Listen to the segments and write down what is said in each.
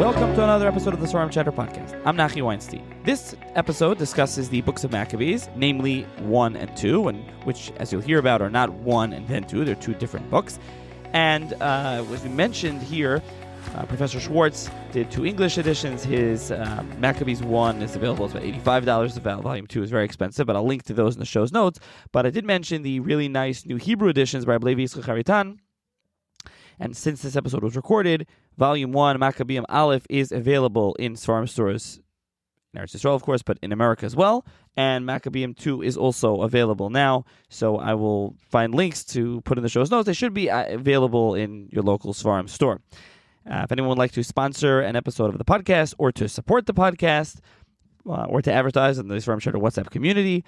Welcome to another episode of the Svarim Chatter podcast. I'm Nachi Weinstein. This episode discusses the Books of Maccabees, namely 1 and 2, which, as you'll hear about, are not 1 and then 2. They're two different books. And as we mentioned here, Professor Schwartz did 2 English editions. His Maccabees 1 is available. It's about $85. The Volume 2 is very expensive, but I'll link to those in the show's notes. But I did mention the really nice new Hebrew editions by Rabbi Yitzchak Haritan. And since this episode was recorded, Volume 1, Maccabees Aleph, is available in Svarim stores in Eretz Yisrael, of course, but in America as well. And Maccabees 2 is also available now. So I will find links to put in the show's notes. They should be available in your local Svarim store. If anyone would like to sponsor an episode of the podcast or to support the podcast or to advertise in the Svarim Chatter WhatsApp community,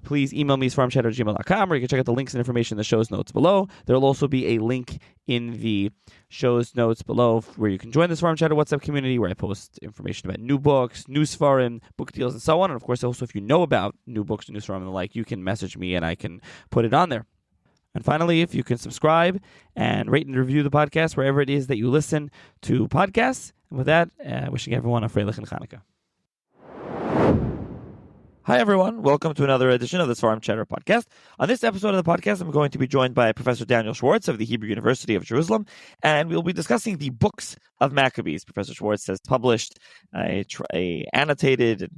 please email me svarimchatter@gmail.com, or you can check out the links and information in the show's notes below. There will also be a link in the show's notes below where you can join the Svarim Chatter WhatsApp community, where I post information about new books, new Svarim, book deals, and so on. And of course, also if you know about new books, new Svarim, and the like, you can message me and I can put it on there. And finally, if you can subscribe and rate and review the podcast wherever it is that you listen to podcasts. And with that, wishing everyone a Freilich and Chanukah. Hi, everyone. Welcome to another edition of the Svarim Chatter podcast. On this episode of the podcast, I'm going to be joined by Professor Daniel Schwartz of the Hebrew University of Jerusalem, and we'll be discussing the Books of Maccabees. Professor Schwartz has published annotated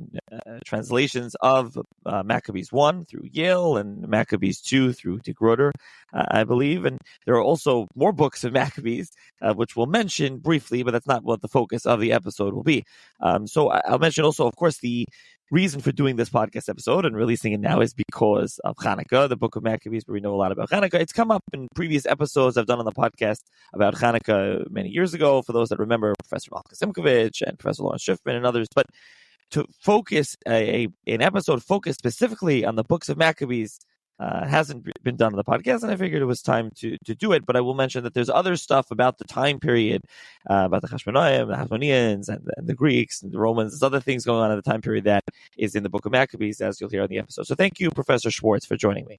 translations of Maccabees 1 through Yale and Maccabees 2 through de Gruyter, I believe. And there are also more books of Maccabees, which we'll mention briefly, but that's not what the focus of the episode will be. So I'll mention also, of course, the reason for doing this podcast episode and releasing it now is because of Hanukkah, the Book of Maccabees, where we know a lot about Hanukkah. It's come up in previous episodes I've done on the podcast about Hanukkah many years ago, for those that remember Professor Malka Simkovich and Professor Lawrence Schiffman and others. But to focus an episode focused specifically on the Books of Maccabees hasn't been done on the podcast, and I figured it was time to do it. But I will mention that there's other stuff about the time period, about the Hashmonaim, the Hasmoneans, and the Greeks, and the Romans. There's other things going on at the time period that is in the Book of Maccabees, as you'll hear on the episode. So thank you, Professor Schwartz, for joining me.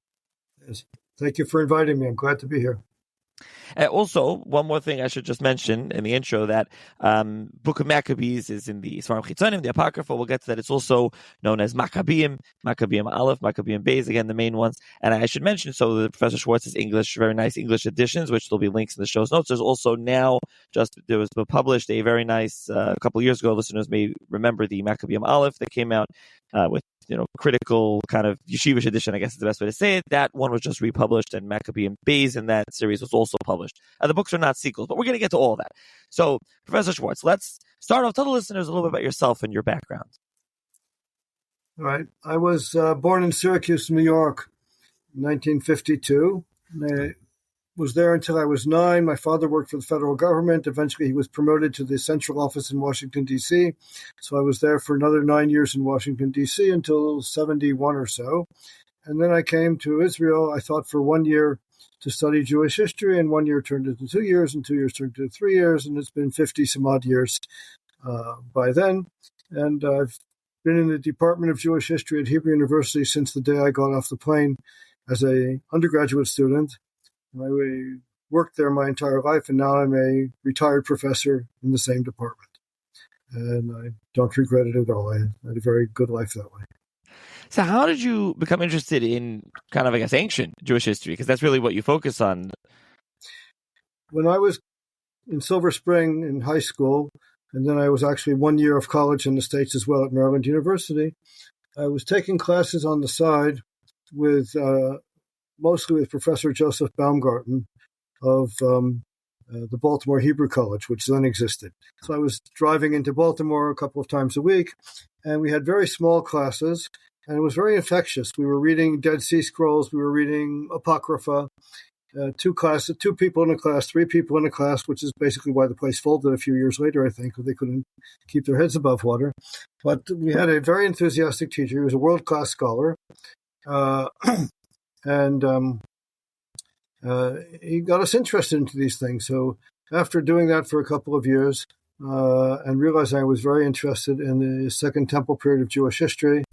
Yes. Thank you for inviting me. I'm glad to be here. Also, one more thing I should just mention in the intro, that Book of Maccabees is in the Svarim Chitzonim, the Apocrypha. We'll get to that. It's also known as Maccabees Aleph, Maccabees Beis, again, the main ones. And I should mention, so the Professor Schwartz's English, very nice English editions, which there'll be links in the show's notes. There's also now, there was published a very nice, a couple of years ago, listeners may remember the Maccabees Aleph that came out with critical kind of yeshivish edition, I guess is the best way to say it. That one was just republished, and Maccabees Beis in that series was also published. The books are not sequels, but we're going to get to all of that. So, Professor Schwartz, let's start off. Tell the listeners a little bit about yourself and your background. All right. I was born in Syracuse, New York, in 1952. I was there until I was 9. My father worked for the federal government. Eventually, he was promoted to the central office in Washington, D.C. So I was there for another 9 years in Washington, D.C. until 71 or so. And then I came to Israel, I thought, for 1 year to study Jewish history, and 1 year turned into 2 years, and 2 years turned into 3 years, and it's been 50 some odd years by then. And I've been in the Department of Jewish History at Hebrew University since the day I got off the plane as an undergraduate student. I worked there my entire life, and now I'm a retired professor in the same department. And I don't regret it at all. I had a very good life that way. So how did you become interested in kind of, I guess, ancient Jewish history? Because that's really what you focus on. When I was in Silver Spring in high school, and then I was actually 1 year of college in the States as well at Maryland University, I was taking classes on the side with mostly with Professor Joseph Baumgarten of the Baltimore Hebrew College, which then existed. So I was driving into Baltimore a couple of times a week, and we had very small classes, and it was very infectious. We were reading Dead Sea Scrolls, we were reading Apocrypha, 2 people in a class, 3 people in a class, which is basically why the place folded a few years later, I think, because they couldn't keep their heads above water. But we had a very enthusiastic teacher. He was a world-class scholar. And he got us interested into these things. So after doing that for a couple of years and realizing I was very interested in the Second Temple period of Jewish history,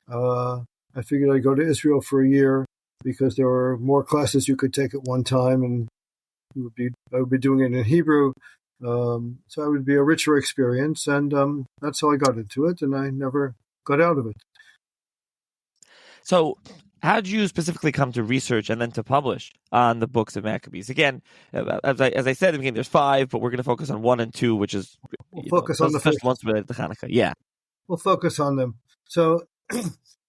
I figured I'd go to Israel for a year because there were more classes you could take at one time, and I would be doing it in Hebrew. So it would be a richer experience, and that's how I got into it, and I never got out of it. So, how did you specifically come to research and then to publish on the Books of Maccabees? Again, as I said at the beginning, there's 5, but we're going to focus on 1 and 2, which is On the special ones related to Hanukkah. Yeah, we'll focus on them. So,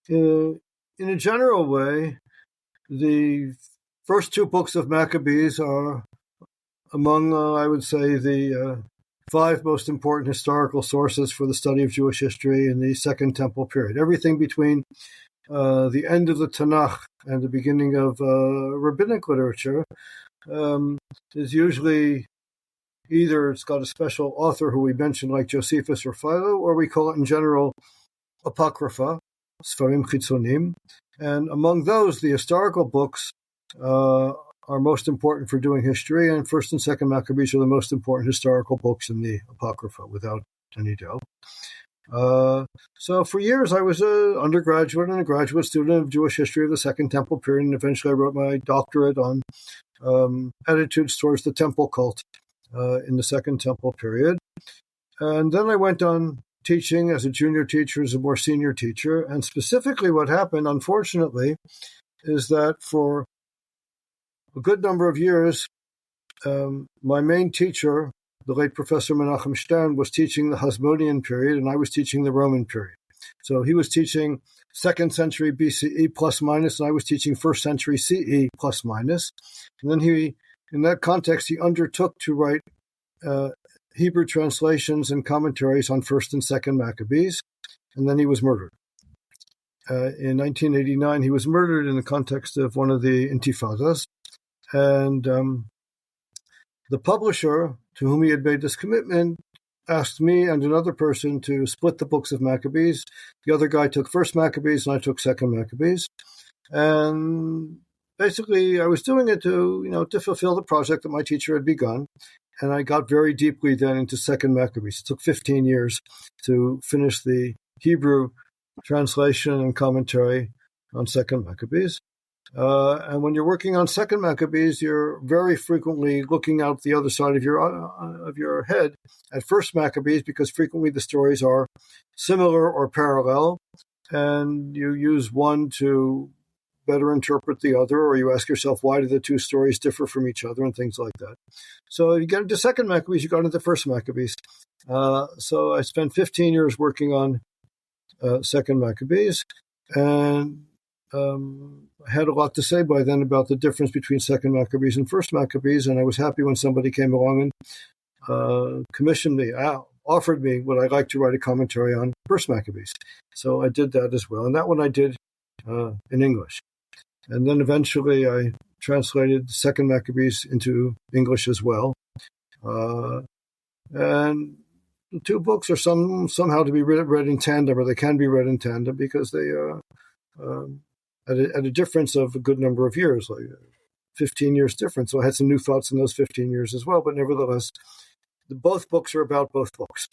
in a general way, the first 2 books of Maccabees are among, I would say, the 5 most important historical sources for the study of Jewish history in the Second Temple period. Everything between the end of the Tanakh and the beginning of rabbinic literature is usually either it's got a special author who we mentioned like Josephus or Philo, or we call it in general Apocrypha, Sfarim Chitzonim. And among those, the historical books are most important for doing history, and First and Second Maccabees are the most important historical books in the Apocrypha, without any doubt. So for years I was an undergraduate and a graduate student of Jewish history of the Second Temple period, and eventually I wrote my doctorate on attitudes towards the temple cult in the Second Temple period. And then I went on teaching as a junior teacher, as a more senior teacher, and specifically what happened, unfortunately, is that for a good number of years, my main teacher, the late Professor Menachem Stern, was teaching the Hasmonean period, and I was teaching the Roman period. So he was teaching 2nd century BCE plus minus, and I was teaching 1st century CE plus minus. And then in that context, he undertook to write Hebrew translations and commentaries on 1st and 2nd Maccabees, and then he was murdered. In 1989, he was murdered in the context of one of the intifadas, and the publisher to whom he had made this commitment asked me and another person to split the Books of Maccabees. The other guy took 1st Maccabees, and I took 2nd Maccabees. And basically, I was doing it to fulfill the project that my teacher had begun. And I got very deeply then into 2nd Maccabees. It took 15 years to finish the Hebrew translation and commentary on 2nd Maccabees. And when you're working on 2nd Maccabees, you're very frequently looking out the other side of your head at 1st Maccabees, because frequently the stories are similar or parallel, and you use one to better interpret the other, or you ask yourself, why do the 2 stories differ from each other, and things like that. So you get into 2nd Maccabees, you got into 1st Maccabees. So I spent 15 years working on 2nd Maccabees, and I had a lot to say by then about the difference between 2nd Maccabees and 1st Maccabees, and I was happy when somebody came along and commissioned me, offered me what I'd like to write a commentary on 1st Maccabees. So I did that as well, and that one I did in English. And then eventually I translated 2nd Maccabees into English as well. And the 2 books are somehow to be read in tandem, or they can be read in tandem, because they are at a difference of a good number of years, like 15 years difference. So I had some new thoughts in those 15 years as well, but nevertheless, both books are about both books.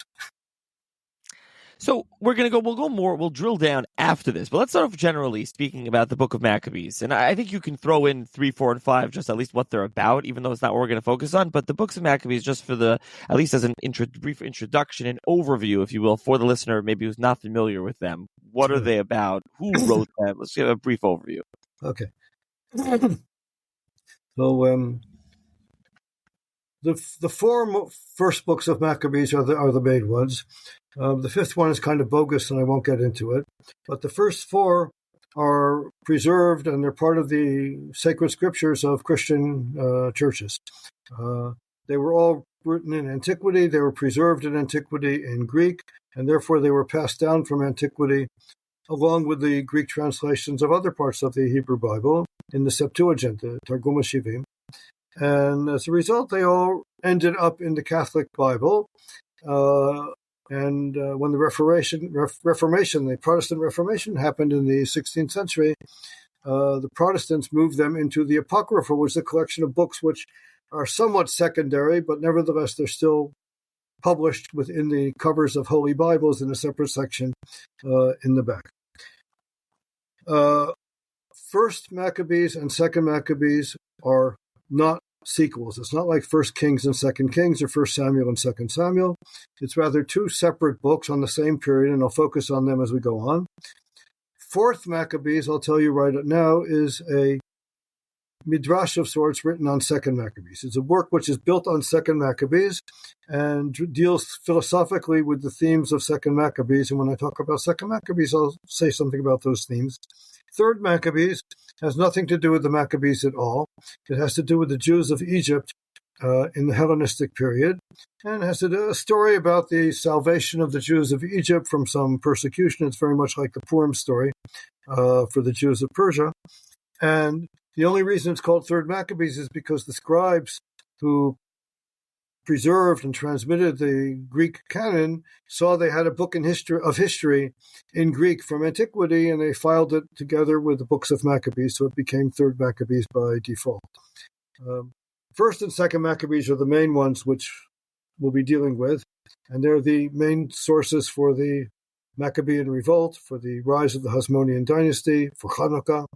So we'll drill down after this, but let's start off generally speaking about the Book of Maccabees. And I think you can throw in 3, 4, and 5, just at least what they're about, even though it's not what we're going to focus on. But the Books of Maccabees, just for at least as an brief introduction and overview, if you will, for the listener maybe who's not familiar with them. What are they about? Who wrote them? Let's give a brief overview. Okay. So the 4 first books of Maccabees are the main ones. The 5th one is kind of bogus, and I won't get into it. But the first 4 are preserved, and they're part of the sacred scriptures of Christian churches. They were all written in antiquity. They were preserved in antiquity in Greek, and therefore they were passed down from antiquity along with the Greek translations of other parts of the Hebrew Bible in the Septuagint, the Targum HaShivim. And as a result, they all ended up in the Catholic Bible. And when the Reformation, the Protestant Reformation happened in the 16th century, the Protestants moved them into the Apocrypha, which is a collection of books which are somewhat secondary, but nevertheless they're still published within the covers of Holy Bibles in a separate section in the back. 1st Maccabees and 2nd Maccabees are not sequels. It's not like First Kings and Second Kings or First Samuel and Second Samuel. It's rather two separate books on the same period, and I'll focus on them as we go on. Fourth Maccabees, I'll tell you right now, is a midrash of sorts written on Second Maccabees. It's a work which is built on Second Maccabees and deals philosophically with the themes of Second Maccabees. And when I talk about Second Maccabees, I'll say something about those themes. Third Maccabees has nothing to do with the Maccabees at all. It has to do with the Jews of Egypt in the Hellenistic period, and has to do a story about the salvation of the Jews of Egypt from some persecution. It's very much like the Purim story for the Jews of Persia. And the only reason it's called Third Maccabees is because the scribes who preserved and transmitted the Greek canon saw they had a book of history in Greek from antiquity, and they filed it together with the Books of Maccabees, so it became Third Maccabees by default. First and Second Maccabees are the main ones which we'll be dealing with, and they're the main sources for the Maccabean revolt, for the rise of the Hasmonean dynasty, for Hanukkah.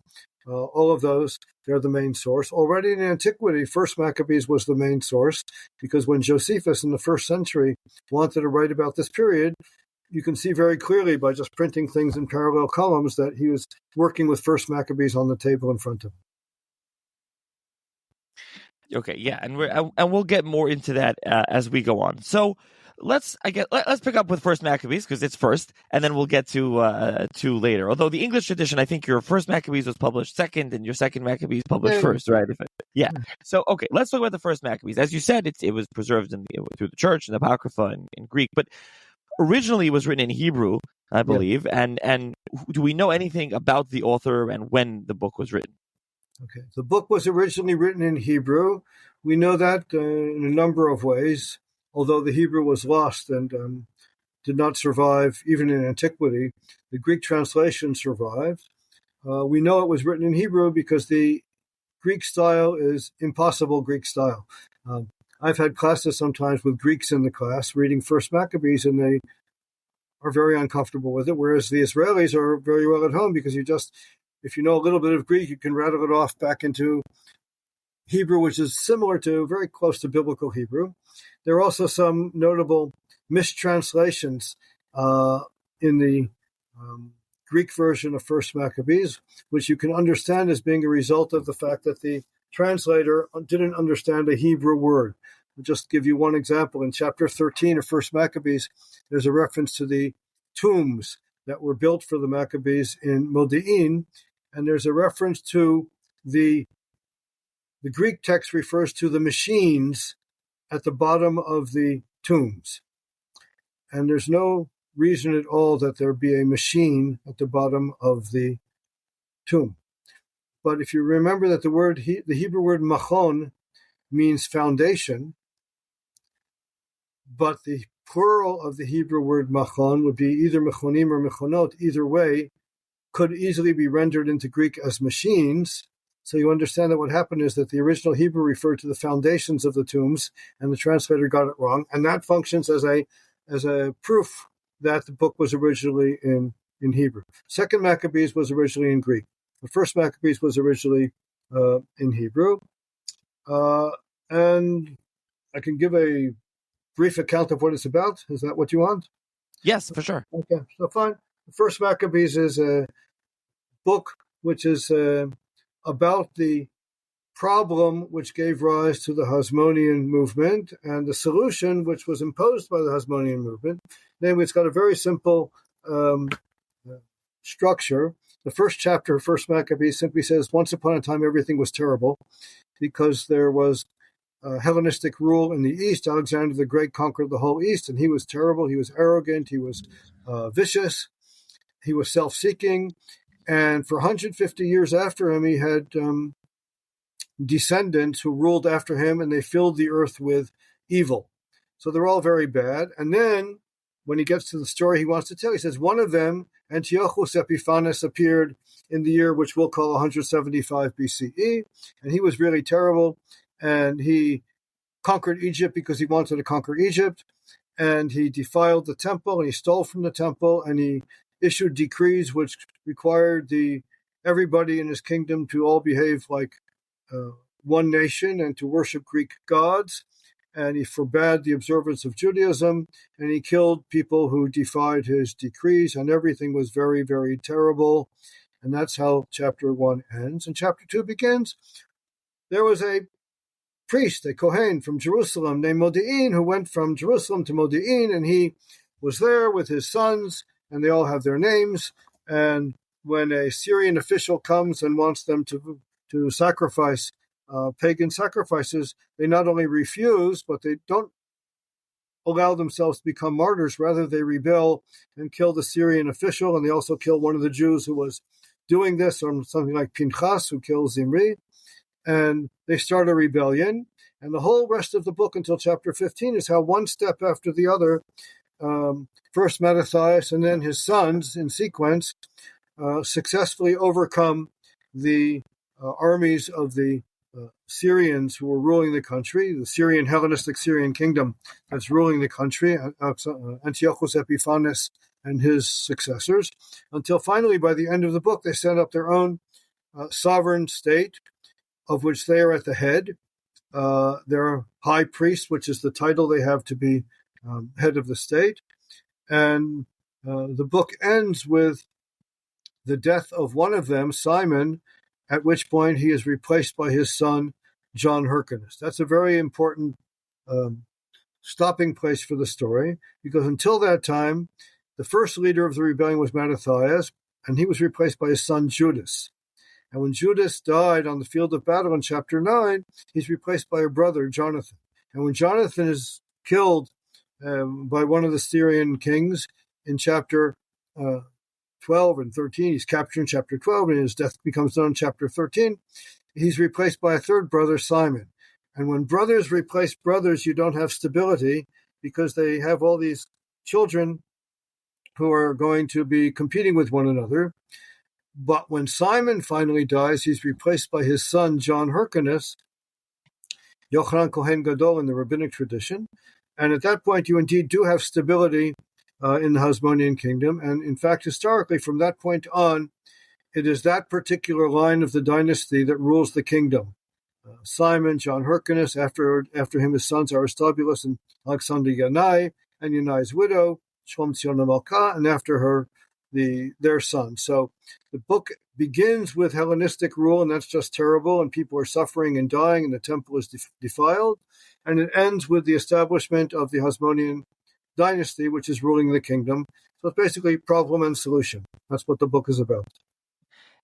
All of those, they're the main source. Already in antiquity, First Maccabees was the main source, because when Josephus in the first century wanted to write about this period, you can see very clearly by just printing things in parallel columns that he was working with First Maccabees on the table in front of him. Okay, yeah, and we'll get more into that as we go on. So let's pick up with First Maccabees because it's first, and then we'll get to later. Although the English tradition, I think your First Maccabees was published second, and your Second Maccabees published first, right? Yeah. So okay, let's talk about the First Maccabees. As you said, it was preserved through the church and Apocrypha in Greek, but originally it was written in Hebrew, I believe. Yeah. And do we know anything about the author and when the book was written? Okay, the book was originally written in Hebrew. We know that in a number of ways, although the Hebrew was lost and did not survive even in antiquity. The Greek translation survived. We know it was written in Hebrew because the Greek style is impossible Greek style. I've had classes sometimes with Greeks in the class reading First Maccabees, and they are very uncomfortable with it, whereas the Israelis are very well at home because if you know a little bit of Greek, you can rattle it off back into Hebrew, which is similar to, very close to biblical Hebrew. There are also some notable mistranslations in the Greek version of First Maccabees, which you can understand as being a result of the fact that the translator didn't understand a Hebrew word. I'll just give you one example. In chapter 13 of First Maccabees, there's a reference to the tombs that were built for the Maccabees in Modi'in, and there's a reference to the Greek text refers to the machines at the bottom of the tombs. And there's no reason at all that there be a machine at the bottom of the tomb. But if you remember that the Hebrew word machon means foundation, but the plural of the Hebrew word machon would be either mechonim or mechonot. Either way could easily be rendered into Greek as machines. So you understand that what happened is that the original Hebrew referred to the foundations of the tombs, and the translator got it wrong. And that functions as a proof that the book was originally in Hebrew. Second Maccabees was originally in Greek. The First Maccabees was originally in Hebrew. And I can give a brief account of what it's about. Is that what you want? Yes, for sure. Okay, so fine. The First Maccabees is a book which is about the problem which gave rise to the Hasmonean movement and the solution which was imposed by the Hasmonean movement. Namely, it's got a very simple structure. The first chapter of First Maccabees simply says, once upon a time everything was terrible because there was Hellenistic rule in the East. Alexander the Great conquered the whole East, and he was terrible. He was arrogant. He was vicious. He was self-seeking. And for 150 years after him, he had descendants who ruled after him, and they filled the earth with evil. So they're all very bad. And then when he gets to the story he wants to tell, he says, one of them, Antiochus Epiphanes, appeared in the year which we'll call 175 BCE, and he was really terrible. And he conquered Egypt because he wanted to conquer Egypt, and he defiled the temple, and he stole from the temple, and he issued decrees which required everybody in his kingdom to all behave like one nation and to worship Greek gods, and he forbade the observance of Judaism, and he killed people who defied his decrees, and everything was very, very terrible. And that's how chapter 1 ends. And chapter 2 begins. There was a priest, a Kohen from Jerusalem named Modi'in, who went from Jerusalem to Modi'in, and he was there with his sons, and they all have their names. And when a Syrian official comes and wants them to sacrifice pagan sacrifices, they not only refuse, but they don't allow themselves to become martyrs. Rather, they rebel and kill the Syrian official, and they also kill one of the Jews who was doing this, or something like Pinchas, who kills Zimri. And they start a rebellion. And the whole rest of the book until chapter 15 is how one step after the other, first Mattathias and then his sons in sequence, successfully overcome the armies of the Syrians who were ruling the country, the Syrian Hellenistic Syrian kingdom that's ruling the country, Antiochus Epiphanes and his successors, until finally by the end of the book they set up their own sovereign state, of which they are at the head. Their high priest, which is the title they have to be head of the state. And the book ends with the death of one of them, Simon, at which point he is replaced by his son, John Hyrcanus. That's a very important stopping place for the story, because until that time, the first leader of the rebellion was Mattathias, and he was replaced by his son, Judas. And when Judas died on the field of battle in chapter 9, he's replaced by a brother, Jonathan. And when Jonathan is killed by one of the Syrian kings in chapter 12 and 13, he's captured in chapter 12, and his death becomes known in chapter 13, he's replaced by a third brother, Simon. And when brothers replace brothers, you don't have stability, because they have all these children who are going to be competing with one another. But when Simon finally dies, he's replaced by his son, John Hyrcanus, Yochanan Kohen Gadol in the rabbinic tradition. And at that point, you indeed do have stability in the Hasmonean kingdom. And in fact, historically, from that point on, it is that particular line of the dynasty that rules the kingdom. Simon, John Hyrcanus, after him his sons Aristobulus and Alexander Yanai, and Yanai's widow, Shlomtzion Malka, and after her, their son. So the book begins with Hellenistic rule, and that's just terrible, and people are suffering and dying, and the temple is defiled. And it ends with the establishment of the Hasmonean dynasty, which is ruling the kingdom. So it's basically problem and solution. That's what the book is about.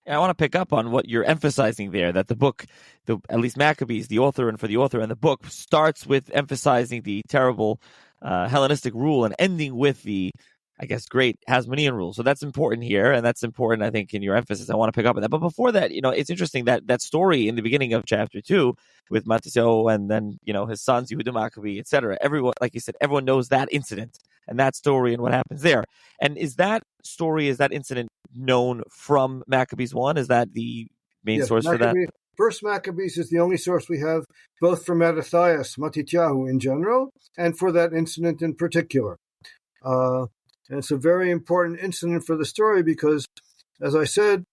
And I want to pick up on what you're emphasizing there, that the book, at least Maccabees, the author and the book, starts with emphasizing the terrible Hellenistic rule and ending with the, I guess, great Hasmonean rule. So that's important here, and that's important, I think, in your emphasis. I want to pick up on that. But before that, it's interesting that story in the beginning of chapter 2 with Mattisyahu and then, his sons, Yehuda Maccabee, etc. Everyone, like you said, everyone knows that incident and that story and what happens there. And is that incident known from Maccabees 1? Is that the main source for that? First Maccabees is the only source we have, both for Matityahu in general and for that incident in particular. And it's a very important incident for the story because, as I said,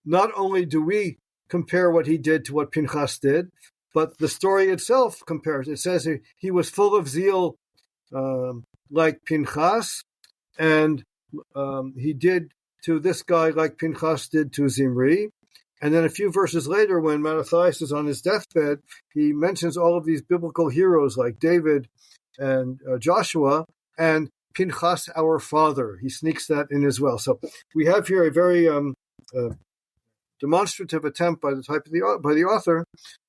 not only do we compare what he did to what Pinchas did, but the story itself compares. It says he was full of zeal like Pinchas, and he did to this guy like Pinchas did to Zimri. And then a few verses later, when Mattathias is on his deathbed, he mentions all of these biblical heroes like David and Joshua and Pinchas, our father. He sneaks that in as well. So we have here a very demonstrative attempt by the author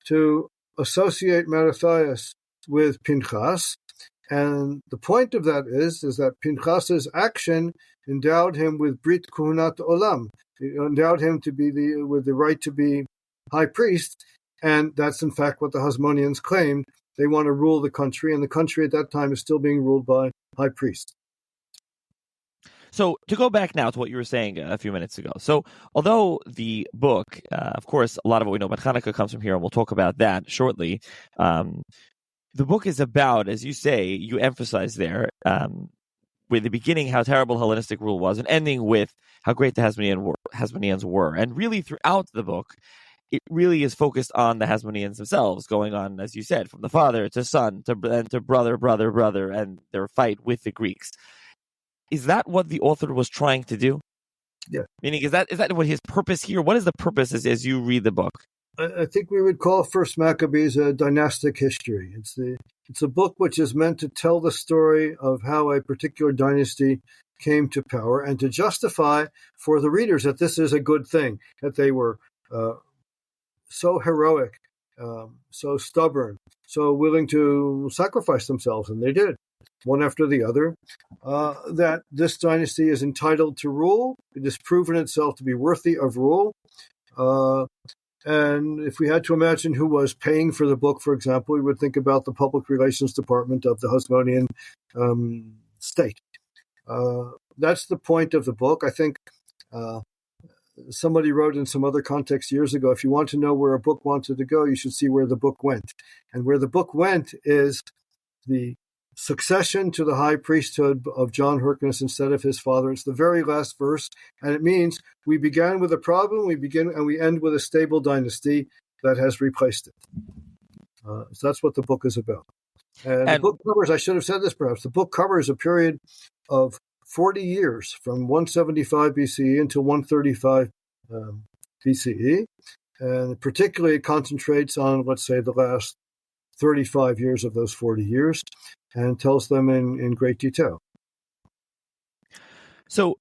to associate Mattathias with Pinchas. And the point of that is that Pinchas's action endowed him with Brit Kuhunat Olam. It endowed him with the right to be high priest, and that's in fact what the Hasmoneans claimed. They want to rule the country, and the country at that time is still being ruled by high priests. So to go back now to what you were saying a few minutes ago. So although the book, of course, a lot of what we know about Hanukkah comes from here, and we'll talk about that shortly, the book is about, as you say, you emphasize there, with the beginning how terrible Hellenistic rule was, and ending with how great the Hasmoneans were. And really throughout the book, it really is focused on the Hasmoneans themselves, going on, as you said, from the father to son to brother, and their fight with the Greeks. Is that what the author was trying to do? Yeah. Meaning, is that what his purpose here? What is the purpose as you read the book? I think we would call First Maccabees a dynastic history. It's a book which is meant to tell the story of how a particular dynasty came to power and to justify for the readers that this is a good thing, that they were so heroic, so stubborn, so willing to sacrifice themselves, and they did, one after the other, that this dynasty is entitled to rule. It has proven itself to be worthy of rule. And if we had to imagine who was paying for the book, for example, we would think about the public relations department of the Hasmonean state. That's the point of the book. I think somebody wrote in some other context years ago, if you want to know where a book wanted to go, you should see where the book went. And where the book went is the succession to the high priesthood of John Hyrcanus instead of his father. It's the very last verse, and it means we began with a problem, we begin and we end with a stable dynasty that has replaced it. So that's what the book is about. And the book covers, I should have said this perhaps, the book covers a period of 40 years from 175 BCE until 135 BCE, and particularly it concentrates on, let's say, the last 35 years of those 40 years, and tells them in great detail. So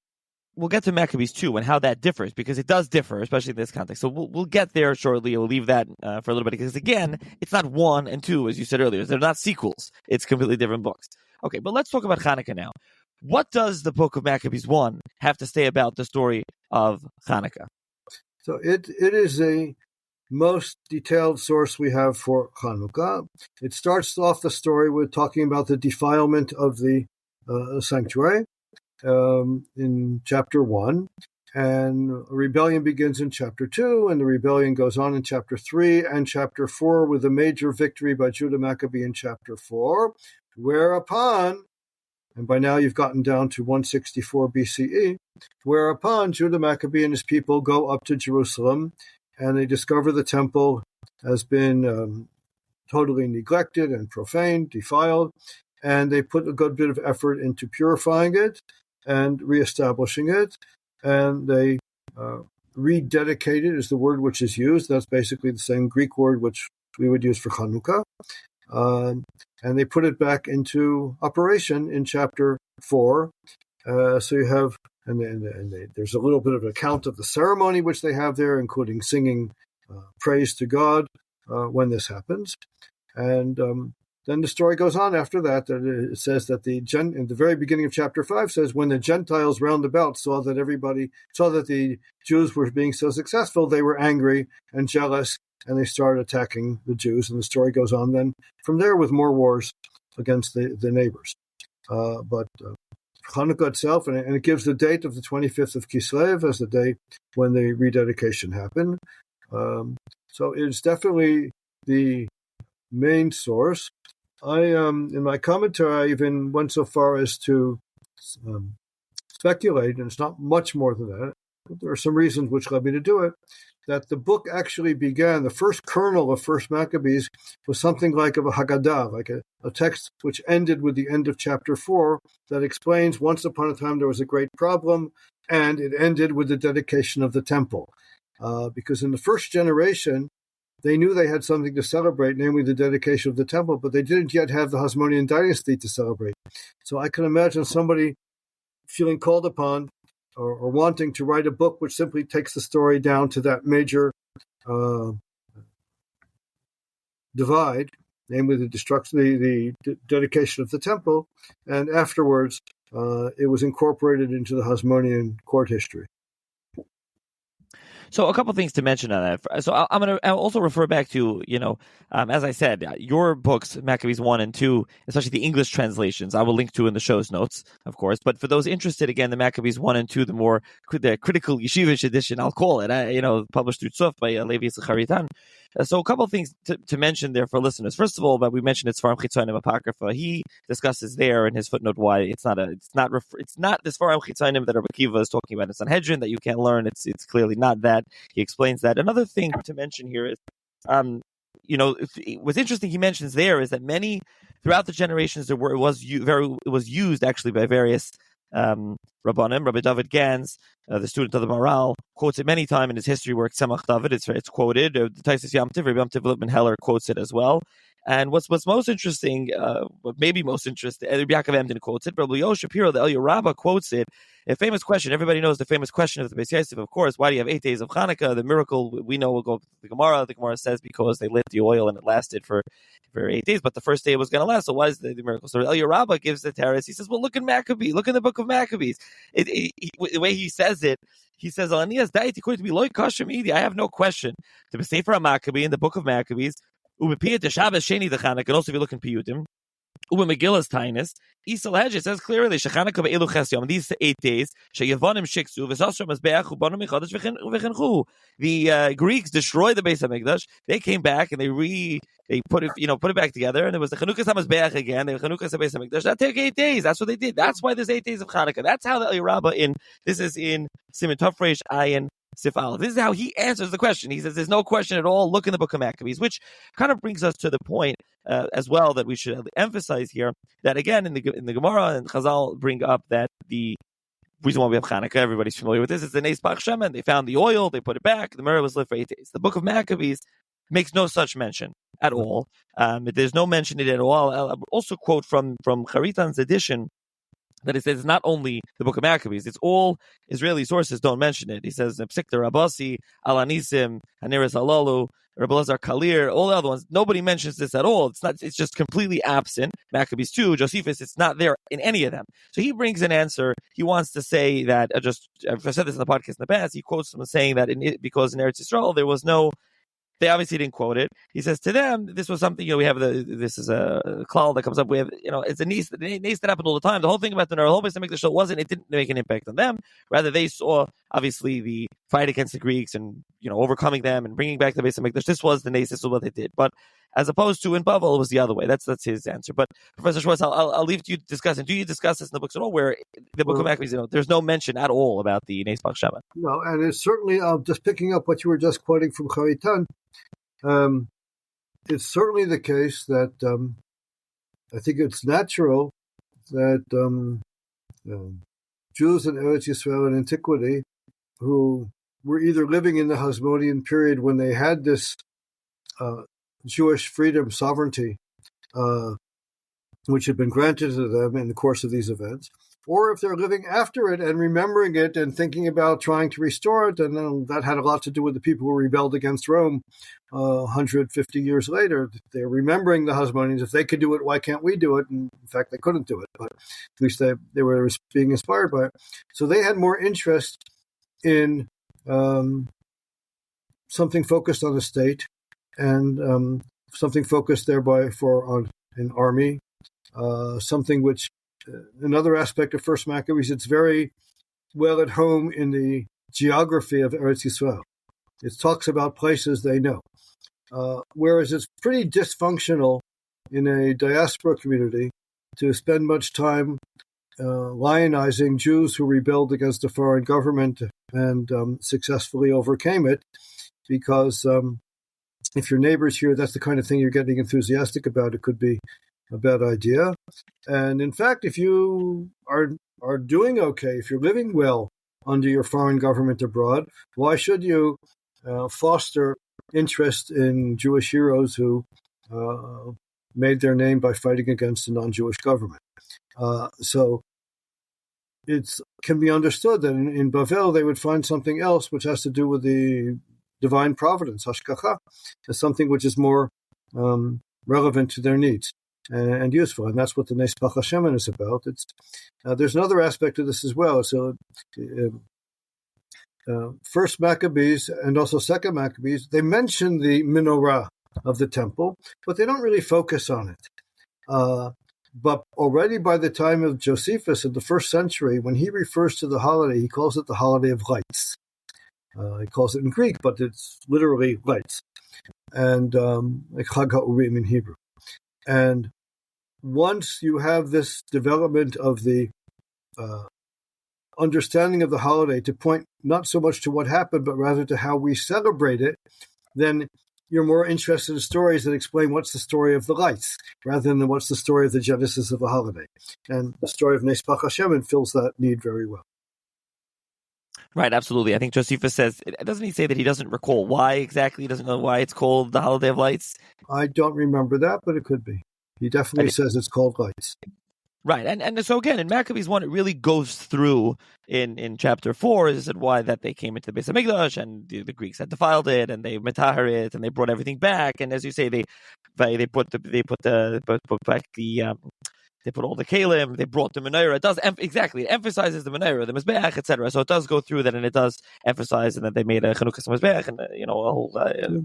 we'll get to Maccabees 2 and how that differs, because it does differ, especially in this context. So we'll get there shortly. We'll leave that for a little bit, because, again, it's not 1 and 2, as you said earlier. They're not sequels. It's completely different books. Okay, but let's talk about Hanukkah now. What does the book of Maccabees 1 have to say about the story of Hanukkah? So it is the most detailed source we have for Hanukkah. It starts off the story with talking about the defilement of the sanctuary in chapter 1, and a rebellion begins in chapter 2, and the rebellion goes on in chapter 3 and chapter 4 with a major victory by Judah Maccabee in chapter 4, whereupon, and by now you've gotten down to 164 BCE, whereupon Judah Maccabee and his people go up to Jerusalem, and they discover the temple has been totally neglected and profaned, defiled, and they put a good bit of effort into purifying it and reestablishing it, and they rededicate it is the word which is used. That's basically the same Greek word which we would use for Chanukah. And they put it back into operation in chapter 4. So you have, there's a little bit of an account of the ceremony which they have there, including singing praise to God when this happens. And then the story goes on after that. It says that in the very beginning of chapter 5 says, when the Gentiles round about saw that the Jews were being so successful, they were angry and jealous, and they started attacking the Jews. And the story goes on then from there with more wars against the neighbors. But Hanukkah itself, and it gives the date of the 25th of Kislev as the day when the rededication happened. So it's definitely the main source. In my commentary, I even went so far as to speculate, and it's not much more than that, but there are some reasons which led me to do it, that the book actually began, the first kernel of First Maccabees was something like of a Haggadah, like a text which ended with the end of chapter 4 that explains once upon a time there was a great problem, and it ended with the dedication of the temple. Because in the first generation, they knew they had something to celebrate, namely the dedication of the temple, but they didn't yet have the Hasmonean dynasty to celebrate. So I can imagine somebody feeling called upon or wanting to write a book which simply takes the story down to that major divide, namely the destruction, the dedication of the temple, and afterwards it was incorporated into the Hasmonean court history. So a couple of things to mention on that. So I'll also refer back to, as I said, your books, Maccabees 1 and 2, especially the English translations, I will link to in the show's notes, of course. But for those interested, again, the Maccabees 1 and 2, the critical yeshivish edition, I'll call it, published through Tzuf by Levi Yitzchak Haritan. So a couple of things to mention there for listeners. First of all, but we mentioned it's Sfarim Chitzonim Apocrypha. He discusses there in his footnote why it's not the Sfarim Chitzonim that Rabbi Akiva is talking about in Sanhedrin that you can't learn. It's clearly not that. He explains that. Another thing to mention here is, what's interesting he mentions there is that many throughout the generations it was used actually by various Rabbanim. Rabbi David Gans, the student of the Maral, quotes it many times in his history work Tzemach David. It's quoted. Taisus Yom Tiv, Rabbi Yom Tiv Lippman Heller quotes it as well. And what's most interesting, maybe most interesting, Rabbi Yaakov Emden quotes it, but Rabbi Yoel Shapiro, the Eliyahu Rabbah, quotes it. A famous question. Everybody knows the famous question of the Beis Yosef, of course. Why do you have 8 days of Hanukkah? The miracle, we know, will go to the Gemara. The Gemara says because they lit the oil and it lasted for 8 days, but the first day it was going to last. So why is the miracle? So Eliyahu Rabbah gives the teretz. He says, well, look in Maccabee. Look in the book of Maccabees. The way he says it, he says, Alanias diet according to me, loy kashem idi. I have no question. The Sefer Maccabee in the book of Maccabees, ubepiyat the Shabbos sheni the Chanukah, and also if you look in Piyutim, Megillah's Tainus, Isal Hedge, it says clearly, Shechanukah be'elu ches yom, these 8 days, Sheyevonim shiksu, v'sasram azbeach, u'banu michadash v'chenchu. The Greeks destroyed the Beis HaMikdash. They came back and they put it back together, and there was the Chanukah HaMazbeach again. The Chanukah Beis HaMikdash. That took 8 days. That's what they did. That's why there's 8 days of Chanukah. That's how the Eliyahu Rabbah this is in Siman Tafresh Ayin Sifal. This is how he answers the question. He says there's no question at all. Look in the book of Maccabees, which kind of brings us to the point as well that we should emphasize here that again in the Gemara and Chazal bring up that the reason why we have Hanukkah, everybody's familiar with this, is the Neis Pach Shemen. They found the oil, they put it back, the Myrrh was lit for 8 days. The book of Maccabees makes no such mention at all. There's no mention in it at all. I'll also quote from Charitan's edition that it says it's not only the book of Maccabees, it's all Israeli sources don't mention it. He says, Psikta Rabasi, Alanisim, Haneres Halalu, Rabbi Lazar Kalir, all the other ones. Nobody mentions this at all. It's just completely absent. Maccabees 2, Josephus, it's not there in any of them. So he brings an answer. He wants to say that, I've said this in the podcast in the past, he quotes someone saying that because in Eretz Yisrael there was no, they obviously didn't quote it. He says to them, this was something, we have this is a klal that comes up. We have, it's a niece that happened all the time. The whole thing about the whole Beis HaMikdash it didn't make an impact on them. Rather, they saw, obviously, the fight against the Greeks and, overcoming them and bringing back the Beis HaMikdash. This was the niece, this was what they did. But as opposed to in Bavel, it was the other way. That's his answer. But Professor Schwartz, I'll leave it to you to discuss. And do you discuss this in the books at all, where the book of Maccabees, there's no mention at all about the Neis Pach Shemen? No, and it's certainly, just picking up what you were just quoting from Charitan, it's certainly the case that I think it's natural that Jews in Eretz Yisrael in antiquity who were either living in the Hasmonean period when they had this Jewish freedom, sovereignty, which had been granted to them in the course of these events, or if they're living after it and remembering it and thinking about trying to restore it, and that had a lot to do with the people who rebelled against Rome 150 years later. They're remembering the Hasmoneans. If they could do it, why can't we do it? And in fact, they couldn't do it, but at least they were being inspired by it. So they had more interest in something focused on the state and something focused thereby on an army, something which, another aspect of First Maccabees, it's very well at home in the geography of Eretz Yisrael. It talks about places they know, whereas it's pretty dysfunctional in a diaspora community to spend much time lionizing Jews who rebelled against a foreign government and successfully overcame it, because if your neighbors hear that's the kind of thing you're getting enthusiastic about, it could be a bad idea. And in fact, if you are doing okay, if you're living well under your foreign government abroad, why should you foster interest in Jewish heroes who made their name by fighting against a non-Jewish government? So it can be understood that in Bavel they would find something else which has to do with the divine providence, hashgacha, as something which is more relevant to their needs and useful, and that's what the Neis Pach Shemen is about. There's another aspect of this as well. So, First Maccabees and also Second Maccabees, they mention the menorah of the temple, but they don't really focus on it. But already by the time of Josephus in the first century, when he refers to the holiday, he calls it the holiday of lights. He calls it in Greek, but it's literally lights. and like Chag HaUrim in Hebrew. And once you have this development of the understanding of the holiday to point not so much to what happened, but rather to how we celebrate it, then you're more interested in stories that explain what's the story of the lights, rather than what's the story of the genesis of the holiday. And the story of Nespach Hashem fills that need very well. Right, absolutely. I think Josephus says, doesn't he say that he doesn't recall why exactly? He doesn't know why it's called the Holiday of Lights? I don't remember that, but it could be. He definitely says it's called lights. Right, and so again, in Maccabees 1, it really goes through in chapter 4, is it why that they came into the Beis HaMikdash, and the Greeks had defiled it, and they metahar it, and they brought everything back, and as you say, they put back the they put all the kalim, they brought the menorah. It does exactly. It emphasizes the menorah, the mizbeach, etc. So it does go through that, and it does emphasize that they made a Chanukas mizbeach and a whole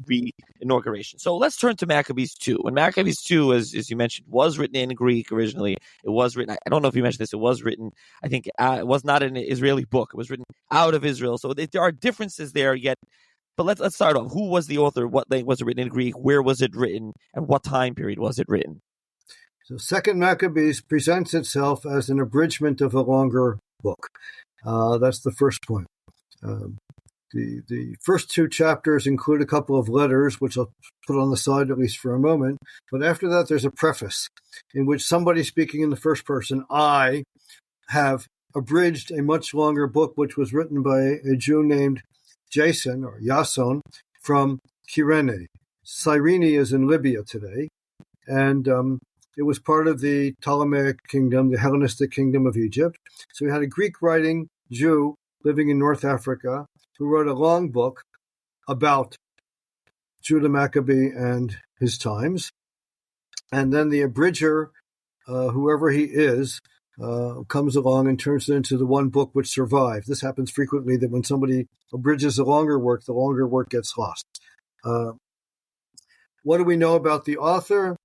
re-inauguration. So let's turn to Maccabees 2. And Maccabees 2, as you mentioned, was written in Greek originally. It was written. I don't know if you mentioned this. It was written. I think it was not an Israeli book. It was written out of Israel. So there are differences there. Yet, but let's start off. Who was the author? What language was it written in Greek? Where was it written? And what time period was it written? So Second Maccabees presents itself as an abridgment of a longer book. That's the first point. The first two chapters include a couple of letters, which I'll put on the side at least for a moment. But after that, there's a preface in which somebody speaking in the first person, I have abridged a much longer book, which was written by a Jew named Jason or Yason from Kyrene. Cyrene is in Libya today. And it was part of the Ptolemaic kingdom, the Hellenistic kingdom of Egypt. So we had a Greek-writing Jew living in North Africa who wrote a long book about Judah Maccabee and his times. And then the abridger, whoever he is, comes along and turns it into the one book which survived. This happens frequently, that when somebody abridges the longer work gets lost. What do we know about the author?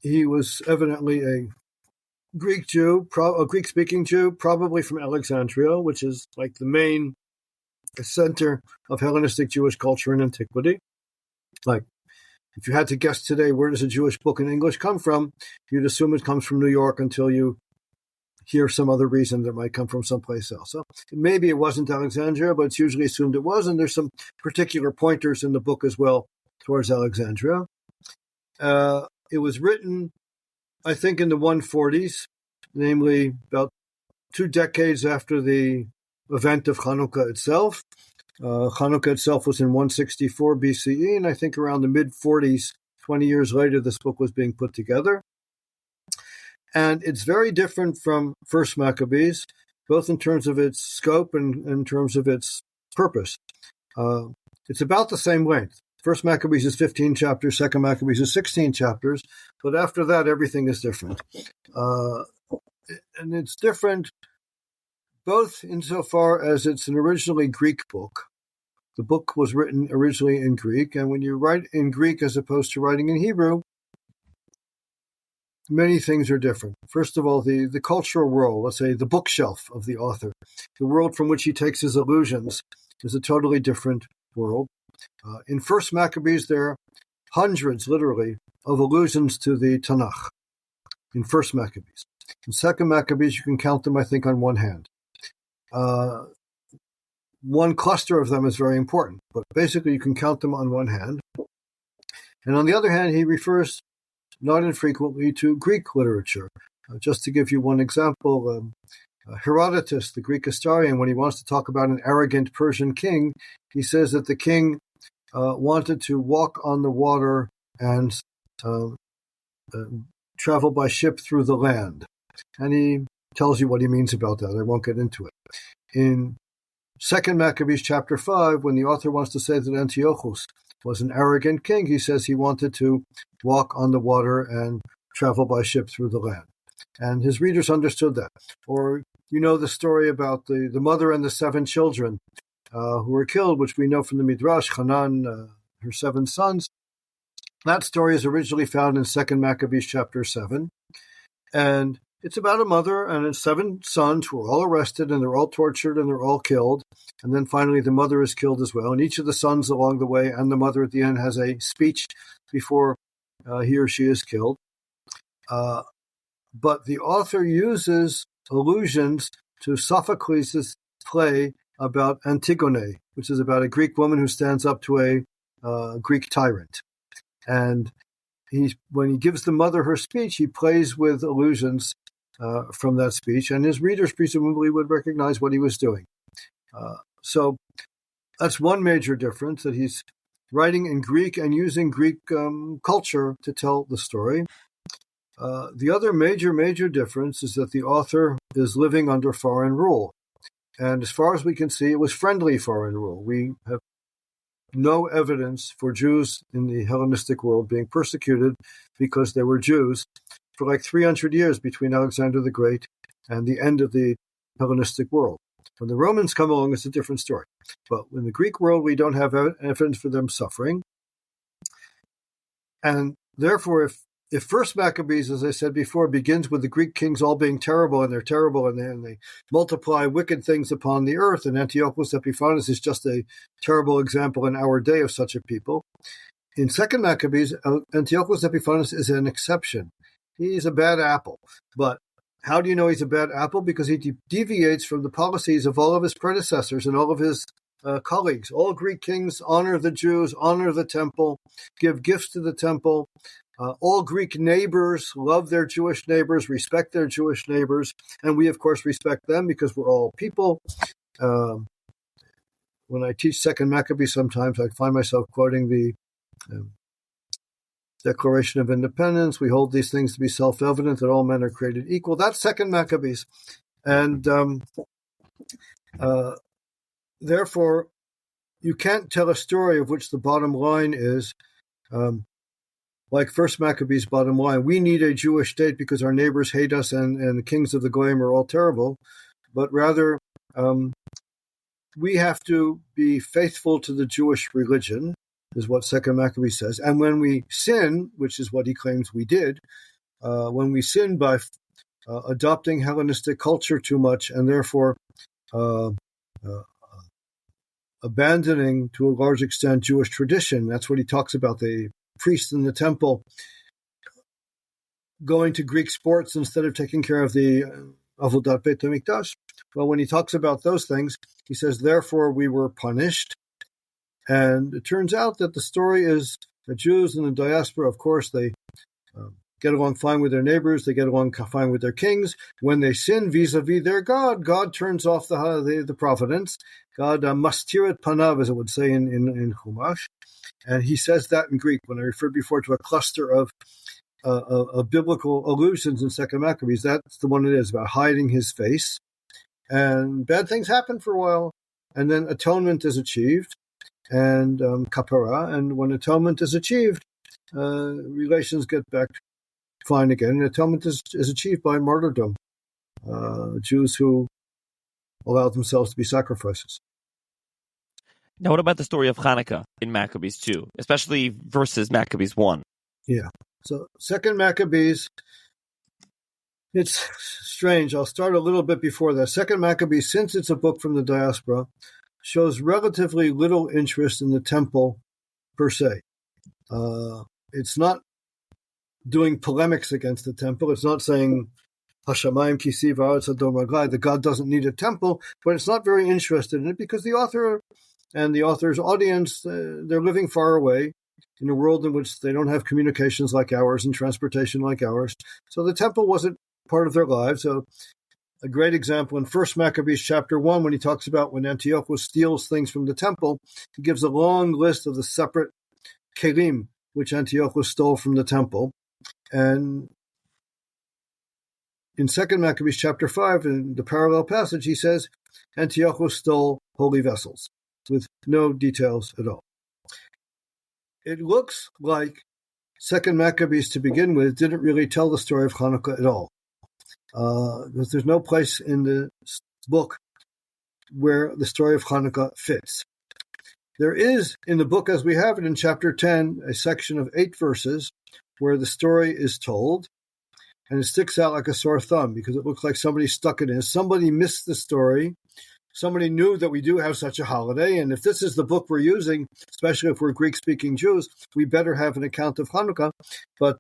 He was evidently a Greek Jew, a Greek-speaking Jew, probably from Alexandria, which is like the main center of Hellenistic Jewish culture in antiquity. Like, if you had to guess today, where does a Jewish book in English come from? You'd assume it comes from New York until you hear some other reason that it might come from someplace else. So maybe it wasn't Alexandria, but it's usually assumed it was, and there's some particular pointers in the book as well towards Alexandria. It was written, I think, in the 140s, namely about 2 decades after the event of Hanukkah itself. Hanukkah itself was in 164 BCE, and I think around the mid-40s, 20 years later, this book was being put together. And it's very different from First Maccabees, both in terms of its scope and in terms of its purpose. It's about the same length. First Maccabees is 15 chapters, Second Maccabees is 16 chapters, but after that, everything is different. And it's different both insofar as it's an originally Greek book. The book was written originally in Greek, and when you write in Greek as opposed to writing in Hebrew, many things are different. First of all, the cultural world, let's say the bookshelf of the author, the world from which he takes his allusions, is a totally different world. In First Maccabees, there are hundreds, literally, of allusions to the Tanakh in First Maccabees. In Second Maccabees, you can count them, I think, on one hand. One cluster of them is very important, but basically you can count them on one hand. And on the other hand, he refers not infrequently to Greek literature. Just to give you one example, Herodotus, the Greek historian, when he wants to talk about an arrogant Persian king, he says that the king wanted to walk on the water and travel by ship through the land. And he tells you what he means about that. I won't get into it. In Second Maccabees chapter 5, when the author wants to say that Antiochus was an arrogant king, he says he wanted to walk on the water and travel by ship through the land. And his readers understood that. Or you know the story about the mother and the 7 children who were killed, which we know from the Midrash, Hanan, her 7 sons. That story is originally found in 2 Maccabees chapter 7. And It's about a mother and its 7 sons who are all arrested, and they're all tortured, and they're all killed. And then finally the mother is killed as well. And each of the sons along the way and the mother at the end has a speech before he or she is killed. But the author uses allusions to Sophocles' play about Antigone, which is about a Greek woman who stands up to a Greek tyrant. And when he gives the mother her speech, he plays with allusions from that speech, and his readers presumably would recognize what he was doing. So that's one major difference, that he's writing in Greek and using Greek culture to tell the story. The other major difference is that the author is living under foreign rule. And as far as we can see, it was friendly foreign rule. We have no evidence for Jews in the Hellenistic world being persecuted because they were Jews for like 300 years between Alexander the Great and the end of the Hellenistic world. When the Romans come along, it's a different story. But in the Greek world, we don't have evidence for them suffering. And therefore, if First Maccabees, as I said before, begins with the Greek kings all being terrible, and they're terrible, and they multiply wicked things upon the earth, and Antiochus Epiphanes is just a terrible example in our day of such a people. In Second Maccabees, Antiochus Epiphanes is an exception. He's a bad apple. But how do you know he's a bad apple? Because he deviates from the policies of all of his predecessors and all of his colleagues. All Greek kings honor the Jews, honor the temple, give gifts to the temple. All Greek neighbors love their Jewish neighbors, respect their Jewish neighbors, and we, of course, respect them because we're all people. When I teach Second Maccabees, sometimes I find myself quoting the Declaration of Independence. We hold these things to be self-evident, that all men are created equal. That's Second Maccabees. And therefore, you can't tell a story of which the bottom line is like First Maccabees' bottom line. We need a Jewish state because our neighbors hate us and the kings of the Goyim are all terrible. But rather, we have to be faithful to the Jewish religion, is what Second Maccabees says. And when we sin, which is what he claims we did, when we sin by adopting Hellenistic culture too much and therefore abandoning to a large extent Jewish tradition, that's what he talks about, the priests in the temple going to Greek sports instead of taking care of the Avodat Beit HaMikdash. Well, when he talks about those things, he says, therefore we were punished. And it turns out that the story is the Jews in the diaspora, of course, they get along fine with their neighbors, they get along fine with their kings. When they sin vis-a-vis their God, God turns off the providence. God mastiret panav, as it would say in Chumash. And he says that in Greek. When I referred before to a cluster of biblical allusions in Second Maccabees, that's the one it is, about hiding his face. And bad things happen for a while. And then atonement is achieved, and kapara. And when atonement is achieved, relations get back fine again. And atonement is achieved by martyrdom. Jews who allow themselves to be sacrifices. Now, what about the story of Hanukkah in Maccabees 2, especially versus Maccabees 1? Yeah. So, Second Maccabees, it's strange. I'll start a little bit before that. Second Maccabees, since it's a book from the diaspora, shows relatively little interest in the temple per se. It's not doing polemics against the temple. It's not saying Hashamayim kisi v'aretz adom raglai, that God doesn't need a temple, but it's not very interested in it because the author and the author's audience, they're living far away in a world in which they don't have communications like ours and transportation like ours. So the temple wasn't part of their lives. So a great example in First Maccabees chapter 1, when he talks about when Antiochus steals things from the temple, he gives a long list of the separate kelim which Antiochus stole from the temple. And in Second Maccabees chapter 5, in the parallel passage, he says Antiochus stole holy vessels, with no details at all. It looks like Second Maccabees, to begin with, didn't really tell the story of Hanukkah at all. Because there's no place in the book where the story of Hanukkah fits. There is, in the book as we have it in chapter 10, a section of 8 verses where the story is told. and it sticks out like a sore thumb because it looks like somebody stuck it in. Somebody missed the story. Somebody knew that we do have such a holiday, and if this is the book we're using, especially if we're Greek-speaking Jews, we better have an account of Hanukkah. But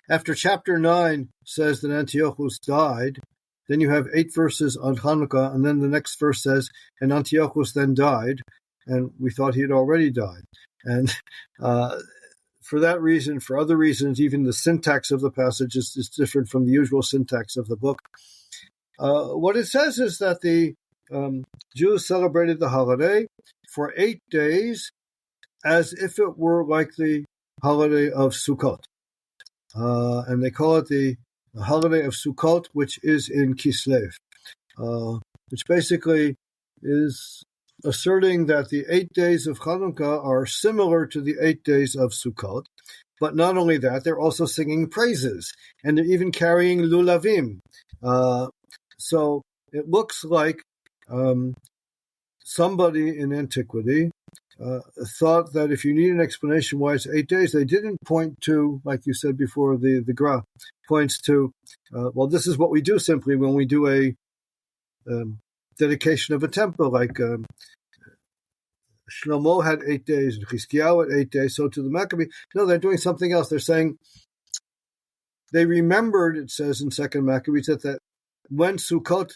after chapter 9 says that Antiochus died, then you have 8 verses on Hanukkah, and then the next verse says, and Antiochus then died, and we thought he had already died. And for that reason, for other reasons, even the syntax of the passage is different from the usual syntax of the book. What it says is that the Jews celebrated the holiday for 8 days as if it were like the holiday of Sukkot. And they call it the holiday of Sukkot, which is in Kislev, which basically is asserting that the 8 days of Hanukkah are similar to the 8 days of Sukkot. But not only that, they're also singing praises, and they're even carrying lulavim. So it looks like somebody in antiquity thought that if you need an explanation why it's 8 days, they didn't point to, like you said before, the Gra points to, well, this is what we do simply when we do a dedication of a temple, like Shlomo had 8 days, and Chizkiyahu had 8 days, so to the Maccabees. No, they're doing something else. They're saying they remembered, it says in 2nd Maccabees, that when Sukkot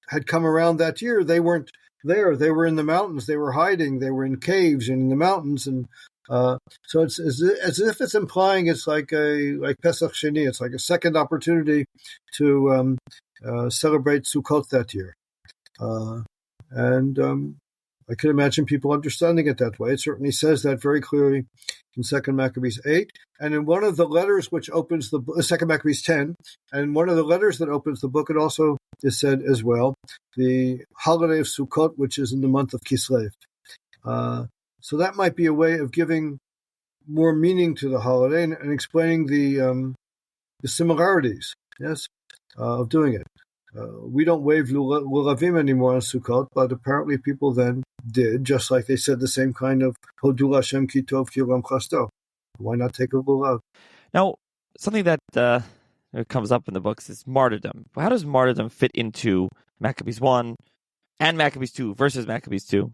had come around that year, they weren't there. They were in the mountains. They were hiding. They were in caves and in the mountains. And so it's as if it's implying it's like Pesach Sheni. It's like a second opportunity to celebrate Sukkot that year. And I can imagine people understanding it that way. It certainly says that very clearly in 2nd Maccabees 8. And in one of the letters which opens the 2nd Maccabees 10, and one of the letters that opens the book, it also is said as well, the holiday of Sukkot, which is in the month of Kislev. So that might be a way of giving more meaning to the holiday and explaining the similarities, yes, of doing it. We don't wave lulavim anymore on Sukkot, but apparently people then did, just like they said the same kind of Hodul Hashem ki tov ki olam chasto. Why not take a lulav? Now, something that comes up in the books is martyrdom. How does martyrdom fit into Maccabees 1 and Maccabees 2 versus Maccabees 2?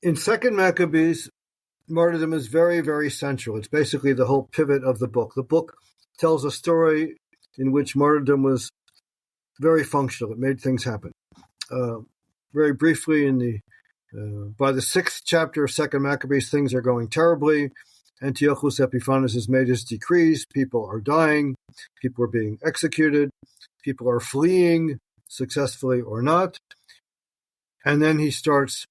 In 2nd Maccabees, martyrdom is very, very central. It's basically the whole pivot of the book. The book tells a story in which martyrdom was very functional. It made things happen. Very briefly, by the 6th chapter of 2nd Maccabees, things are going terribly. Antiochus Epiphanes has made his decrees. People are dying. People are being executed. People are fleeing, successfully or not. And then he starts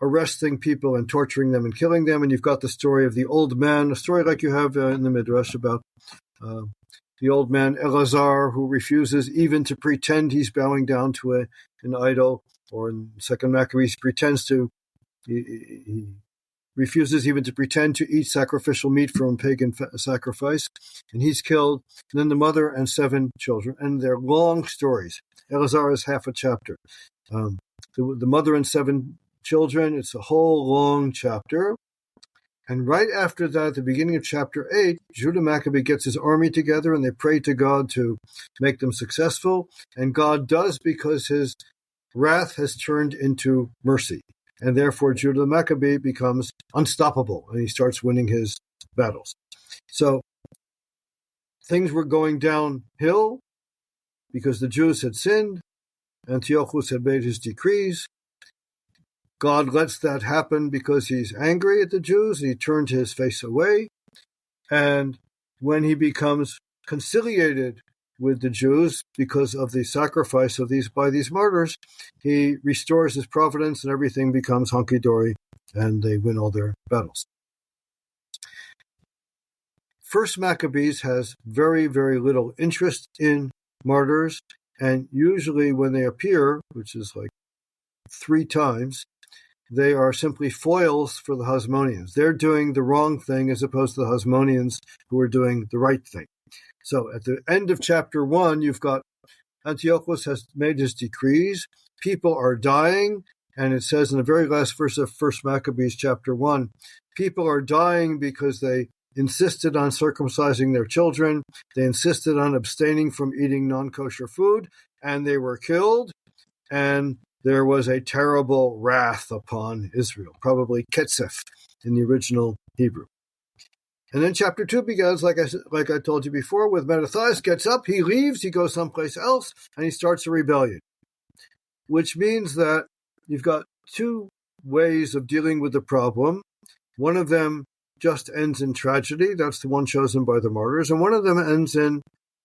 arresting people and torturing them and killing them. And you've got the story of the old man, a story like you have in the Midrash about the old man Elazar, who refuses even to pretend he's bowing down to an idol, or in 2nd Maccabees, he refuses even to pretend to eat sacrificial meat from pagan sacrifice, and he's killed. And then the mother and 7 children, and they're long stories. Elazar is half a chapter. The mother and 7 children, it's a whole long chapter. And right after that, at the beginning of chapter 8, Judah Maccabee gets his army together and they pray to God to make them successful. And God does, because his wrath has turned into mercy. And therefore, Judah Maccabee becomes unstoppable and he starts winning his battles. So things were going downhill because the Jews had sinned. Antiochus had made his decrees. God lets that happen because he's angry at the Jews. He turned his face away. And when he becomes conciliated with the Jews because of the sacrifice of by these martyrs, he restores his providence and everything becomes hunky-dory and they win all their battles. 1st Maccabees has very, very little interest in martyrs, and usually when they appear, which is like 3 times, they are simply foils for the Hasmoneans. They're doing the wrong thing as opposed to the Hasmoneans who are doing the right thing. So at the end of chapter 1, you've got Antiochus has made his decrees. People are dying. And it says in the very last verse of 1st Maccabees chapter 1, people are dying because they insisted on circumcising their children. They insisted on abstaining from eating non-kosher food, and they were killed. And there was a terrible wrath upon Israel, probably ketzef in the original Hebrew. And then chapter 2 begins, like I told you before, with Mattathias gets up, he leaves, he goes someplace else, and he starts a rebellion, which means that you've got two ways of dealing with the problem. One of them just ends in tragedy. That's the one chosen by the martyrs. And one of them ends in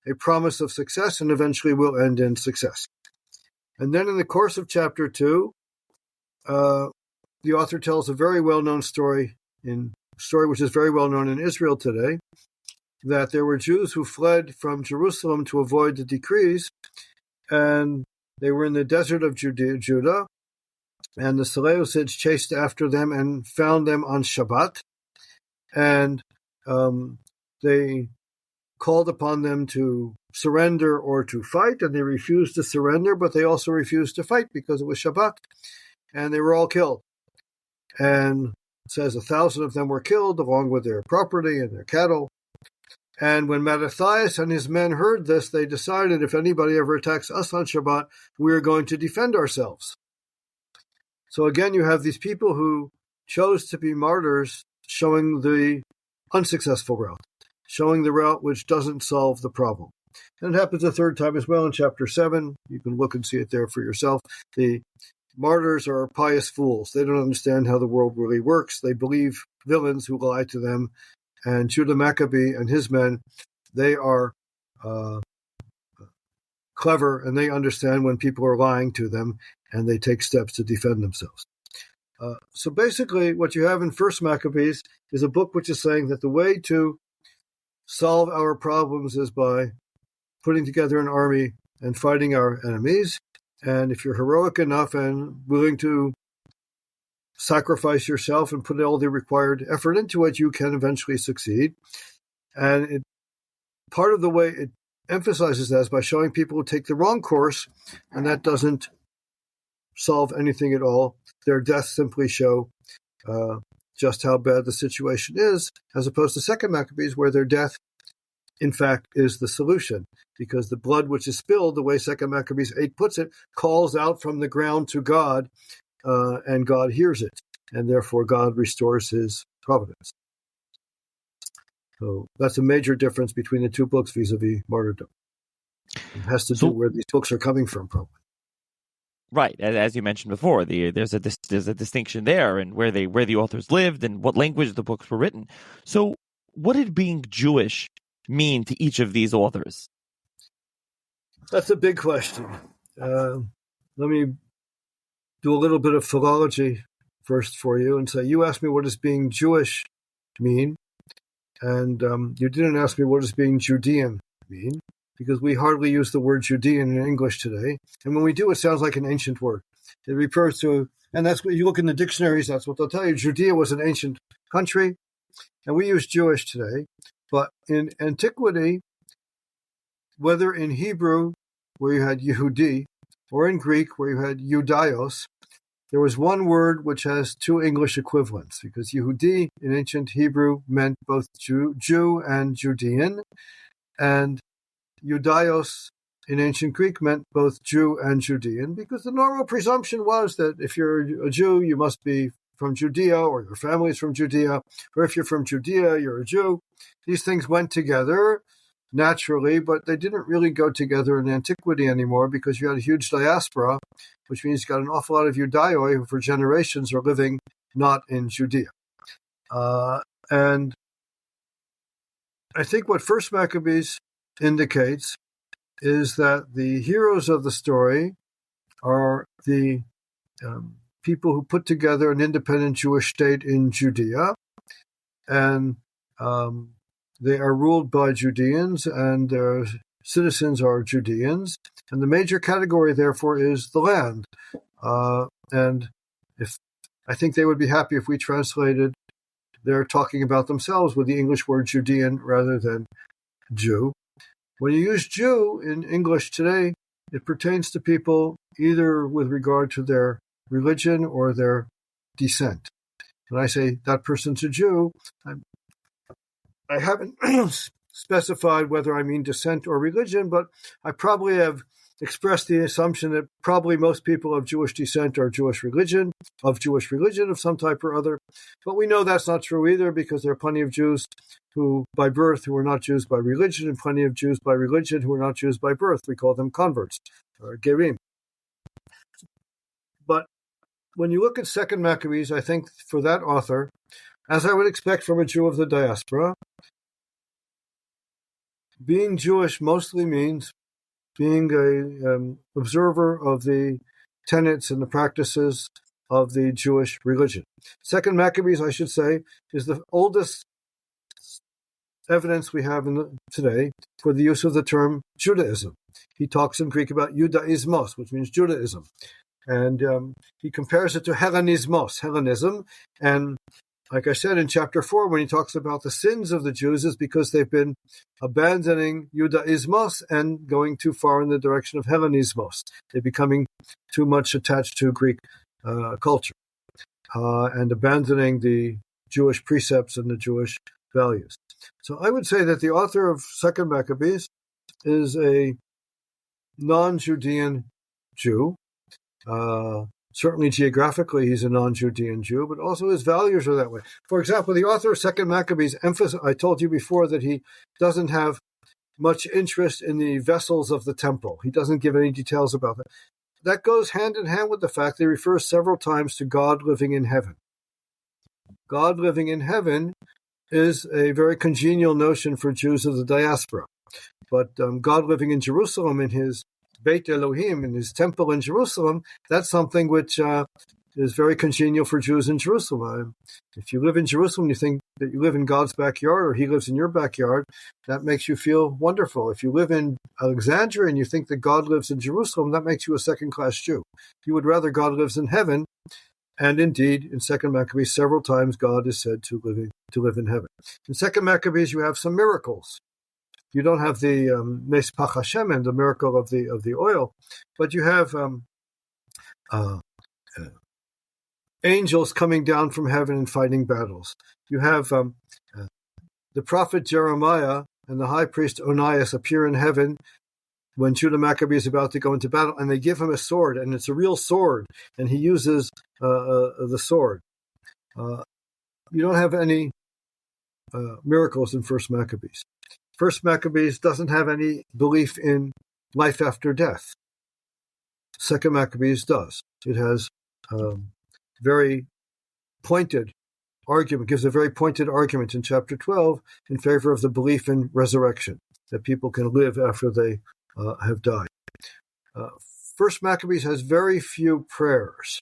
a promise of success and eventually will end in success. And then in the course of chapter 2, the author tells a very well-known story which is very well known in Israel today, that there were Jews who fled from Jerusalem to avoid the decrees, and they were in the desert of Judah, and the Seleucids chased after them and found them on Shabbat, and they called upon them to surrender or to fight, and they refused to surrender, but they also refused to fight because it was Shabbat, and they were all killed. And it says 1,000 of them were killed, along with their property and their cattle. And when Mattathias and his men heard this, they decided, if anybody ever attacks us on Shabbat, we are going to defend ourselves. So again, you have these people who chose to be martyrs, showing the unsuccessful route, showing the route which doesn't solve the problem. And it happens a third time as well in chapter 7. You can look and see it there for yourself. The martyrs are pious fools. They don't understand how the world really works. They believe villains who lie to them. And Judah Maccabee and his men, they are clever, and they understand when people are lying to them, and they take steps to defend themselves. So basically, what you have in First Maccabees is a book which is saying that the way to solve our problems is by putting together an army and fighting our enemies. And if you're heroic enough and willing to sacrifice yourself and put all the required effort into it, you can eventually succeed. And part of the way it emphasizes that is by showing people who take the wrong course, and that doesn't solve anything at all. Their deaths simply show just how bad the situation is, as opposed to Second Maccabees, where their death, in fact, is the solution, because the blood which is spilled, the way Second Maccabees 8 puts it, calls out from the ground to God, and God hears it, and therefore God restores his providence. So that's a major difference between the two books vis-a-vis martyrdom. It has to do where these books are coming from, probably. Right, as you mentioned before, there's a distinction there, and where the authors lived and what language the books were written. So, what did being Jewish mean to each of these authors? That's a big question. Let me do a little bit of philology first for you and say, you asked me what does being Jewish mean, and you didn't ask me what does being Judean mean, because we hardly use the word Judean in English today. And when we do, it sounds like an ancient word. It refers to, and that's what you look in the dictionaries, that's what they'll tell you. Judea was an ancient country, and we use Jewish today. But in antiquity, whether in Hebrew, where you had Yehudi, or in Greek, where you had Judaios, there was one word which has two English equivalents, because Yehudi in ancient Hebrew meant both Jew and Judean, and Judaios in ancient Greek meant both Jew and Judean, because the normal presumption was that if you're a Jew, you must be from Judea, or your family is from Judea, or if you're from Judea, you're a Jew. These things went together naturally, but they didn't really go together in antiquity anymore, because you had a huge diaspora, which means you got an awful lot of Judaioi who for generations are living not in Judea. And I think what First Maccabees indicates is that the heroes of the story are the people who put together an independent Jewish state in Judea, and they are ruled by Judeans, and their citizens are Judeans, and the major category, therefore, is the land. And I think they would be happy if we translated they're talking about themselves with the English word Judean rather than Jew. When you use Jew in English today, it pertains to people either with regard to their religion or their descent. When I say that person's a Jew, I haven't specified whether I mean descent or religion, but I probably have expressed the assumption that probably most people of Jewish descent are Jewish religion of some type or other. But we know that's not true either, because there are plenty of Jews who by birth who are not Jews by religion, and plenty of Jews by religion who are not Jews by birth. We call them converts, or gerim. But when you look at Second Maccabees, I think for that author, as I would expect from a Jew of the diaspora, being Jewish mostly means being an observer of the tenets and the practices of the Jewish religion. Second Maccabees, I should say, is the oldest evidence we have today for the use of the term Judaism. He talks in Greek about Judaismos, which means Judaism. And he compares it to Hellenism. And like I said in chapter 4, when he talks about the sins of the Jews, is because they've been abandoning Judaismos and going too far in the direction of Hellenismos. They're becoming too much attached to Greek culture and abandoning the Jewish precepts and the Jewish values. So I would say that the author of Second Maccabees is a non-Judean Jew. Certainly geographically, he's a non-Judean Jew, but also his values are that way. For example, the author of Second Maccabees I told you before that he doesn't have much interest in the vessels of the temple. He doesn't give any details about that. That goes hand in hand with the fact that he refers several times to God living in heaven. God living in heaven is a very congenial notion for Jews of the diaspora. But God living in Jerusalem, in his Beit Elohim, in his temple in Jerusalem, that's something which is very congenial for Jews in Jerusalem. If you live in Jerusalem, you think that you live in God's backyard, or he lives in your backyard, that makes you feel wonderful. If you live in Alexandria and you think that God lives in Jerusalem, that makes you a second-class Jew. You would rather God lives in heaven. And indeed, in Second Maccabees, several times God is said to live in heaven. In Second Maccabees, you have some miracles. You don't have the Nes Pach HaShemen, the miracle of the oil, but you have angels coming down from heaven and fighting battles. You have the prophet Jeremiah and the high priest Onias appear in heaven when Judah Maccabee is about to go into battle, and they give him a sword, and it's a real sword, and he uses the sword. You don't have any miracles in First Maccabees. First Maccabees doesn't have any belief in life after death. Second Maccabees does. It has very pointed argument, gives a very pointed argument in chapter 12 in favor of the belief in resurrection, that people can live after they have died. First Maccabees has very few prayers.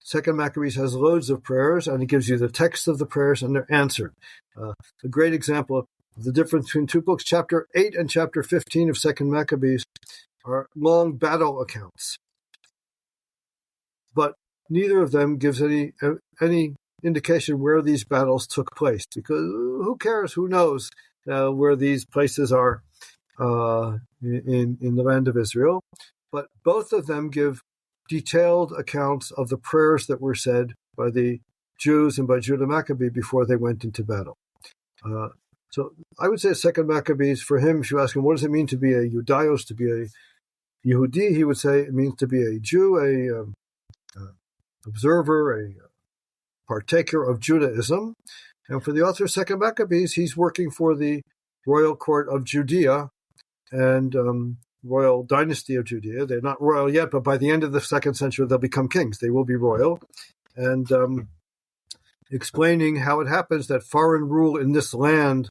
Second Maccabees has loads of prayers, and it gives you the text of the prayers, and they're answered. A great example of the difference between two books, chapter 8 and chapter 15 of Second Maccabees, are long battle accounts. But neither of them gives any indication where these battles took place, because who cares, who knows where these places are in the land of Israel. But both of them give detailed accounts of the prayers that were said by the Jews and by Judah Maccabee before they went into battle. So I would say Second Maccabees, for him, if you ask him, what does it mean to be a Judaios, to be a Yehudi, he would say it means to be a Jew, a observer, a partaker of Judaism. And for the author of Second Maccabees, he's working for the royal court of Judea and royal dynasty of Judea. They're not royal yet, but by the end of the second century, they'll become kings. They will be royal. And explaining how it happens that foreign rule in this land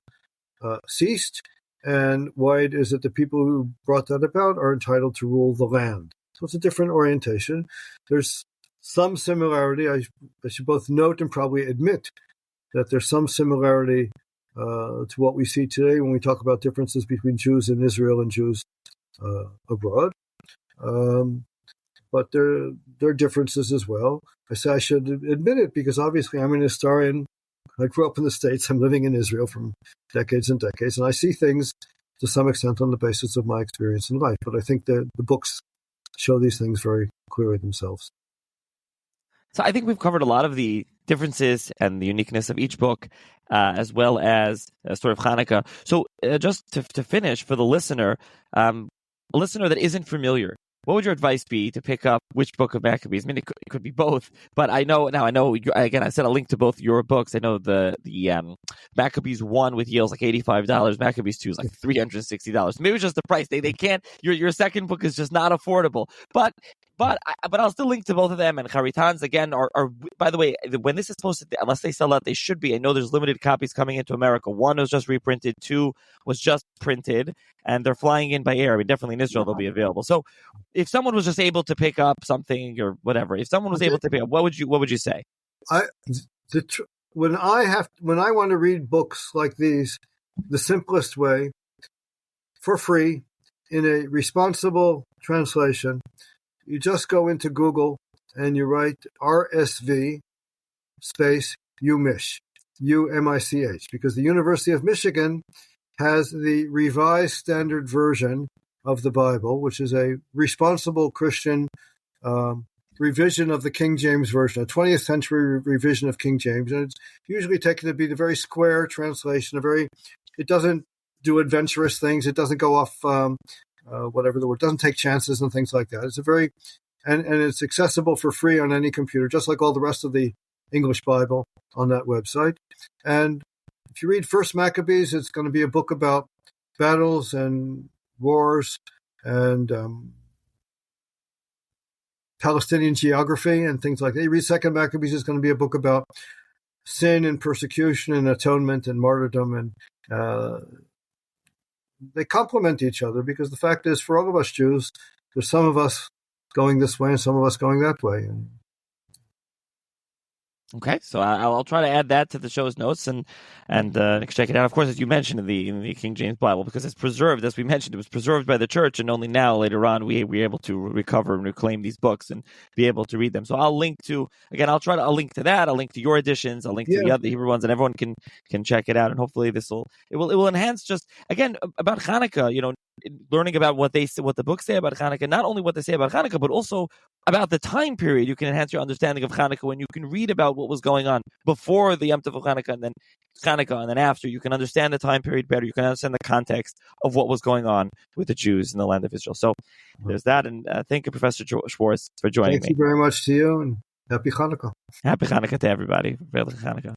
ceased, and why it is that the people who brought that about are entitled to rule the land. So it's a different orientation. There's some similarity. I should both note and probably admit that there's some similarity to what we see today when we talk about differences between Jews in Israel and Jews abroad. But there are differences as well. I say I should admit it because obviously I'm an historian. I grew up in the States. I'm living in Israel for decades and decades, and I see things to some extent on the basis of my experience in life. But I think that the books show these things very clearly themselves. So I think we've covered a lot of the differences and the uniqueness of each book, as well as a story of Hanukkah. So just to finish, for the listener, a listener that isn't familiar, what would your advice be to pick up which book of Maccabees? I mean, it could be both, but I know, again, I sent a link to both your books. I know the Maccabees 1 with Yale's like $85. Maccabees 2 is like $360. Maybe it's just the price. They can't, your second book is just not affordable. But I'll still link to both of them. And Charitans, again, are by the way, when this is posted, unless they sell out, they should be. I know there's limited copies coming into America. 1 was just reprinted, 2 was just printed, and they're flying in by air. I mean, definitely in Israel they'll be available. So if someone was just able to pick up something or whatever, if someone was able to pick up, what would you say? When I want to read books like these, the simplest way, for free, in a responsible translation, you just go into Google and you write RSV space UMich, UMICH, because the University of Michigan has the Revised Standard Version of the Bible, which is a responsible Christian revision of the King James Version, a 20th century revision of King James. And it's usually taken to be the very square translation, it doesn't do adventurous things. It doesn't go off, whatever the word, doesn't take chances and things like that. It's and it's accessible for free on any computer, just like all the rest of the English Bible on that website. And if you read First Maccabees, it's going to be a book about battles and wars and Palestinian geography and things like that. You read Second Maccabees, it's going to be a book about sin and persecution and atonement and martyrdom. And they complement each other, because the fact is, for all of us Jews, there's some of us going this way and some of us going that way. Okay, so I'll try to add that to the show's notes and check it out. Of course, as you mentioned in the King James Bible, because it's preserved, as we mentioned, it was preserved by the church, and only now, later on, we're able to recover and reclaim these books and be able to read them. So I'll link to that. I'll link to your editions. I'll link to the other Hebrew ones, and everyone can check it out. And hopefully, it will enhance just again about Hanukkah. Learning about what the books say about Hanukkah, not only what they say about Hanukkah, but also about the time period. You can enhance your understanding of Hanukkah when you can read about what was going on before the Yom Tov of Hanukkah and then Hanukkah and then after. You can understand the time period better. You can understand the context of what was going on with the Jews in the land of Israel. So there's that. And thank you, Professor Schwartz, for joining me. Thank you very much to you, and happy Hanukkah. Happy Hanukkah to everybody. Happy Hanukkah.